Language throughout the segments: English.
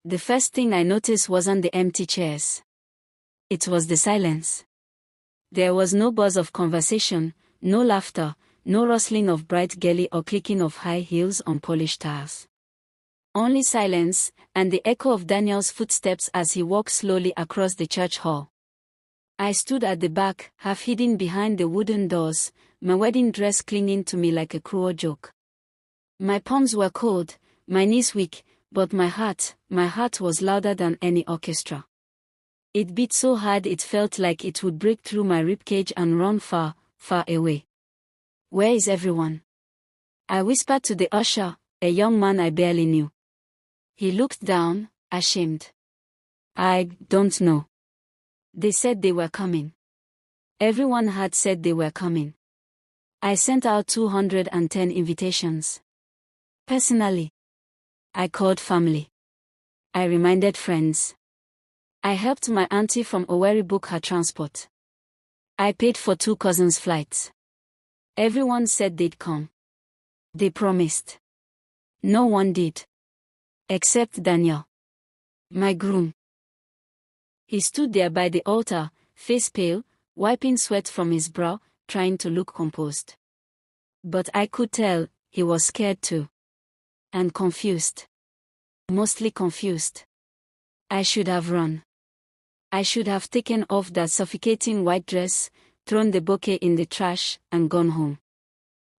The first thing I noticed wasn't the empty chairs. It was the silence. There was no buzz of conversation, no laughter, no rustling of bright girly or clicking of high heels on polished tiles. Only silence, and the echo of Daniel's footsteps as he walked slowly across the church hall. I stood at the back, half hidden behind the wooden doors, my wedding dress clinging to me like a cruel joke. My palms were cold, my knees weak, but my heart was louder than any orchestra. It beat so hard it felt like it would break through my ribcage and run far, far away. "Where is everyone?" I whispered to the usher, a young man I barely knew. He looked down, ashamed. "I don't know. They said they were coming." Everyone had said they were coming. I sent out 210 invitations. Personally, I called family. I reminded friends. I helped my auntie from Owerri book her transport. I paid for 2 cousins' flights. Everyone said they'd come. They promised. No one did. Except Daniel, my groom. He stood there by the altar, face pale, wiping sweat from his brow, trying to look composed. But I could tell, he was scared too. And confused. Mostly confused. I should have run. I should have taken off that suffocating white dress, thrown the bouquet in the trash, and gone home.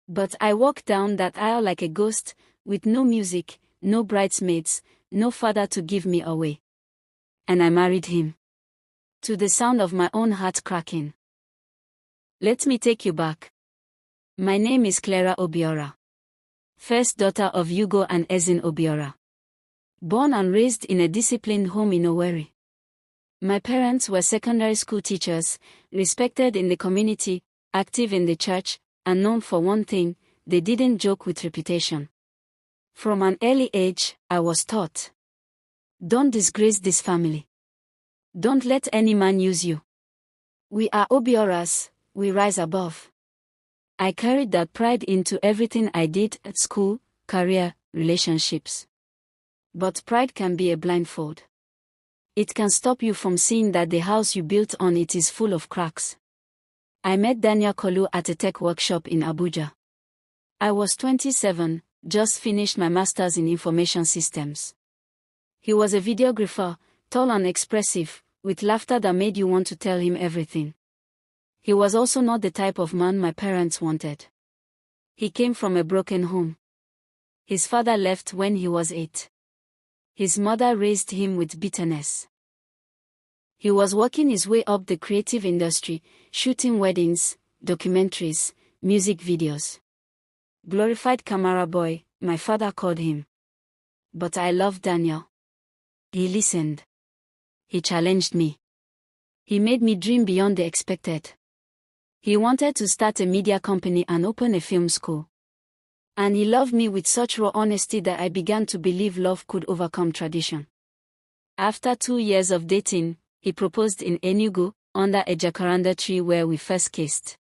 But I walked down that aisle like a ghost, with no music, no bridesmaids, no father to give me away. And I married him. To the sound of my own heart cracking. Let me take you back. My name is Clara Obiora. First daughter of Hugo and Ezin Obiora. Born and raised in a disciplined home in Owerri. My parents were secondary school teachers, respected in the community, active in the church, and known for one thing: they didn't joke with reputation. From an early age, I was taught. Don't disgrace this family. Don't let any man use you. We are Obioras, we rise above. I carried that pride into everything I did at school, career, relationships. But pride can be a blindfold. It can stop you from seeing that the house you built on it is full of cracks. I met Daniel Kolu at a tech workshop in Abuja. I was 27, just finished my master's in information systems. He was a videographer, tall and expressive, with laughter that made you want to tell him everything. He was also not the type of man my parents wanted. He came from a broken home. His father left when he was 8. His mother raised him with bitterness. He was working his way up the creative industry, shooting weddings, documentaries, music videos. Glorified camera boy, my father called him. But I loved Daniel. He listened. He challenged me. He made me dream beyond the expected. He wanted to start a media company and open a film school. And he loved me with such raw honesty that I began to believe love could overcome tradition. After 2 years of dating, he proposed in Enugu, under a jacaranda tree where we first kissed.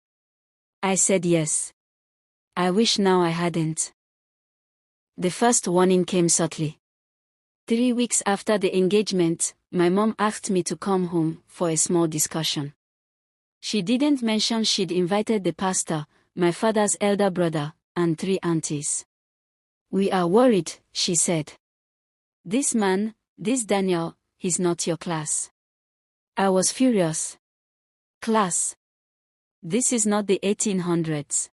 I said yes. I wish now I hadn't. The first warning came subtly. 3 weeks after the engagement, my mom asked me to come home for a small discussion. She didn't mention she'd invited the pastor, my father's elder brother, and 3 aunties. "We are worried," she said. "This man, this Daniel, he's not your class." I was furious. Class? This is not the 1800s.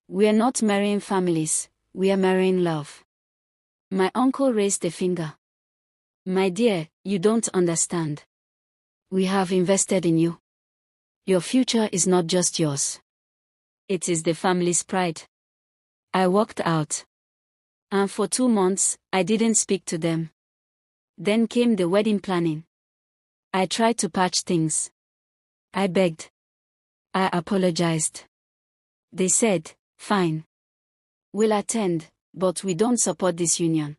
We are not marrying families, we are marrying love. My uncle raised a finger. "My dear, you don't understand. We have invested in you. Your future is not just yours. It is the family's pride." I walked out. And for 2 months, I didn't speak to them. Then came the wedding planning. I tried to patch things. I begged. I apologized. They said, "Fine. We'll attend, but we don't support this union."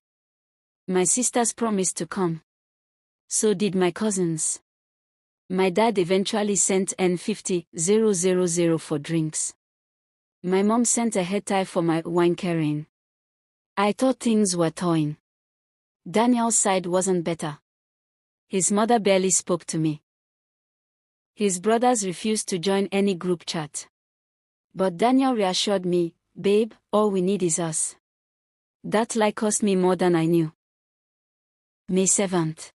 My sisters promised to come. So did my cousins. My dad eventually sent N50,000 for drinks. My mom sent a head tie for my wine carrying. I thought things were thawing. Daniel's side wasn't better. His mother barely spoke to me. His brothers refused to join any group chat. But Daniel reassured me, "Babe, all we need is us." That lie cost me more than I knew. May 7th.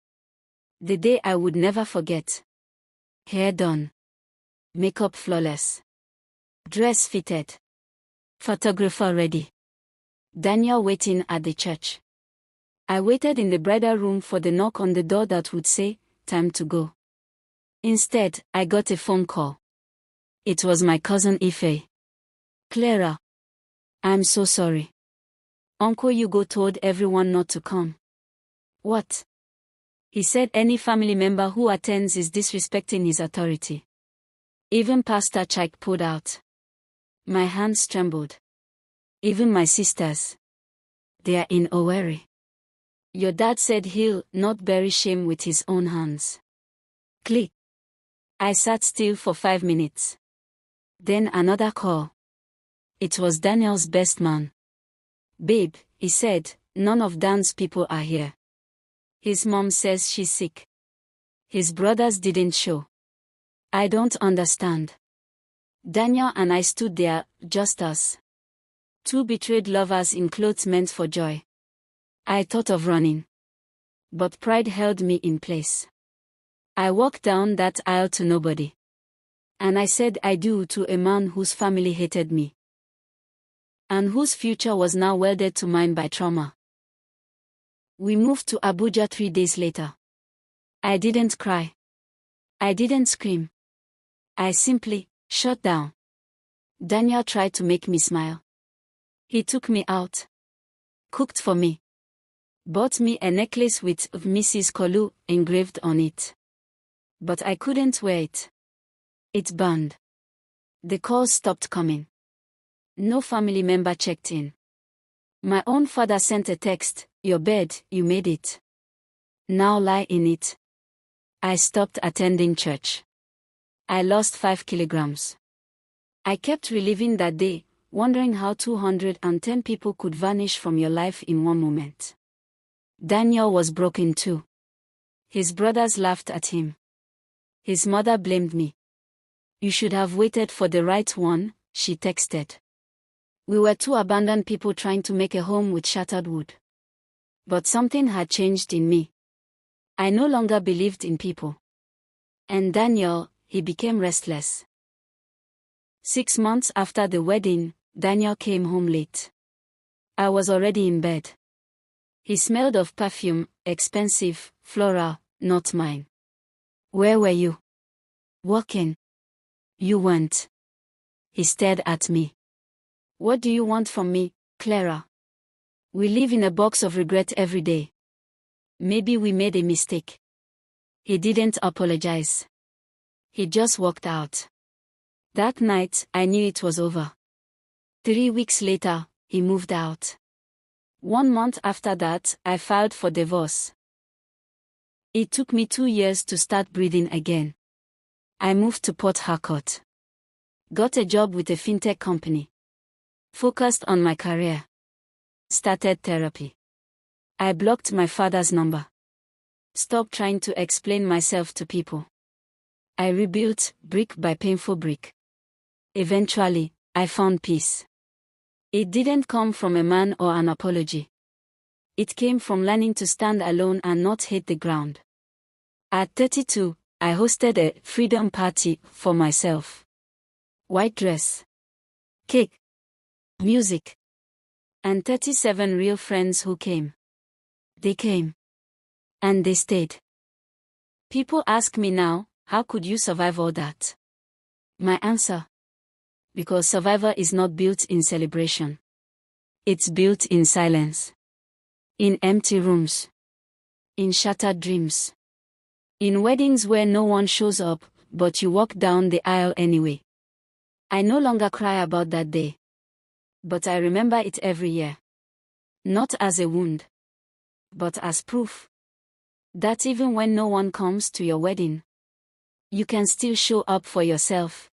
The day I would never forget. Hair done. Makeup flawless. Dress fitted. Photographer ready. Daniel waiting at the church. I waited in the bridal room for the knock on the door that would say, "Time to go." Instead, I got a phone call. It was my cousin Ife. "Clara. I'm so sorry. Uncle Hugo told everyone not to come." "What?" "He said any family member who attends is disrespecting his authority." Even Pastor Chike pulled out. My hands trembled. "Even my sisters. They are in a worry. Your dad said he'll not bury shame with his own hands." Click. I sat still for 5 minutes. Then another call. It was Daniel's best man. "Babe," he said, "none of Dan's people are here. His mom says she's sick. His brothers didn't show." I don't understand. Daniel and I stood there, just us. Two betrayed lovers in clothes meant for joy. I thought of running. But pride held me in place. I walked down that aisle to nobody. And I said I do to a man whose family hated me. And whose future was now welded to mine by trauma. We moved to Abuja 3 days later. I didn't cry. I didn't scream. I simply shut down. Daniel tried to make me smile. He took me out. Cooked for me. Bought me a necklace with Mrs. Kolu engraved on it. But I couldn't wear it. It burned. The calls stopped coming. No family member checked in. My own father sent a text, "Your bed, you made it. Now lie in it." I stopped attending church. I lost 5 kilograms. I kept reliving that day, wondering how 210 people could vanish from your life in one moment. Daniel was broken too. His brothers laughed at him. His mother blamed me. "You should have waited for the right one," she texted. We were two abandoned people trying to make a home with shattered wood. But something had changed in me. I no longer believed in people. And Daniel, he became restless. 6 months after the wedding, Daniel came home late. I was already in bed. He smelled of perfume, expensive, floral, not mine. "Where were you?" "Working." "You weren't." He stared at me. "What do you want from me, Clara? We live in a box of regret every day. Maybe we made a mistake." He didn't apologize. He just walked out. That night, I knew it was over. 3 weeks later, he moved out. 1 month after that, I filed for divorce. It took me 2 years to start breathing again. I moved to Port Harcourt. Got a job with a fintech company. Focused on my career. Started therapy. I blocked my father's number. Stopped trying to explain myself to people. I rebuilt, brick by painful brick. Eventually, I found peace. It didn't come from a man or an apology. It came from learning to stand alone and not hate the ground. At 32, I hosted a freedom party for myself. White dress. Cake. Music. And 37 real friends who came. They came. And they stayed. People ask me now, how could you survive all that? My answer. Because survival is not built in celebration. It's built in silence. In empty rooms. In shattered dreams. In weddings where no one shows up, but you walk down the aisle anyway. I no longer cry about that day. But I remember it every year. Not as a wound. But as proof. That even when no one comes to your wedding, you can still show up for yourself.